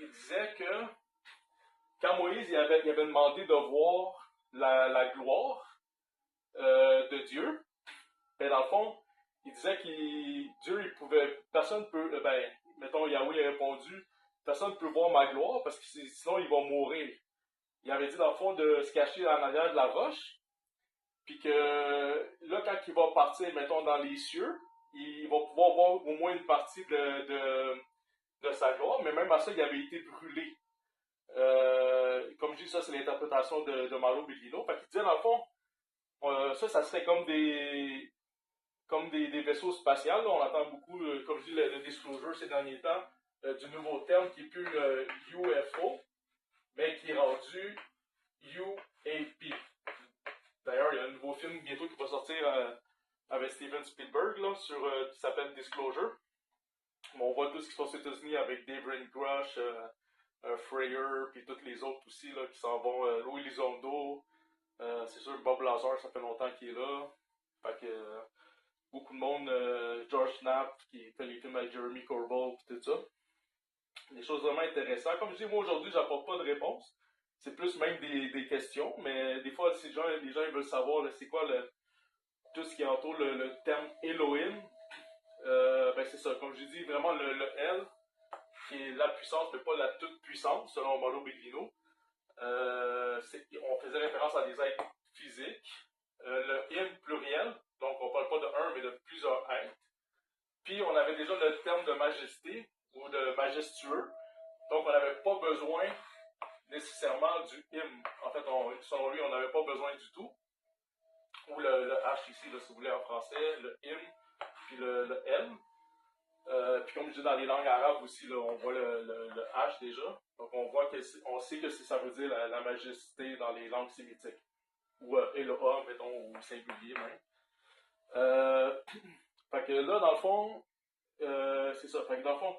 il disait que quand Moïse il avait demandé de voir la gloire de Dieu, ben dans le fond, il disait que Dieu, il pouvait, personne peut, mettons, Yahweh a répondu, personne ne peut voir ma gloire parce que sinon il va mourir. Il avait dit dans le fond de se cacher en arrière de la roche, puis que là, quand il va partir, mettons, dans les cieux, il va pouvoir voir au moins une partie de sa gloire, mais même à ça, il avait été brûlé. Comme je dis, ça, c'est l'interprétation de Mauro Bellino. Fait qu'il disait, dans le fond, ça serait comme des vaisseaux spatials. Là. On entend beaucoup, comme je dis, le disclosure ces derniers temps, du nouveau terme qui est plus UFO, mais qui est rendu UAP. D'ailleurs, il y a un nouveau film bientôt qui va sortir avec Steven Spielberg là, qui s'appelle Disclosure. On voit tout ce qui se passe aux États-Unis avec Dave Rancrush, Freyer, puis toutes les autres aussi là, qui s'en vont. Louis Elizondo, c'est sûr Bob Lazar, ça fait longtemps qu'il est là. Fait que beaucoup de monde, George Knapp qui fait les films avec Jeremy Corbell puis tout ça. Des choses vraiment intéressantes. Comme je dis, moi aujourd'hui, j'apporte pas de réponse. C'est plus même des questions, mais des fois, les gens ils veulent savoir là, c'est quoi tout ce qui entoure le terme Elohim. C'est ça, comme je dis, vraiment le L, qui est la puissance, mais pas la toute puissance, selon Mauro Bellino. On faisait référence à des êtres physiques. Le Im pluriel, donc on parle pas de un, mais de plusieurs êtres. Puis on avait déjà le terme de majesté, ou de majestueux, donc on n'avait pas besoin nécessairement du Im. En fait, selon lui, on n'avait pas besoin du tout. Ou le H ici, là, si vous voulez, en français, le Im, puis le L. Puis comme je dis dans les langues arabes aussi, là, on voit le H déjà. Donc on sait que ça veut dire la majesté dans les langues sémitiques. Ou Eloha, mettons, au singulier même. Fait que là, dans le fond, c'est ça. Fait que dans le fond,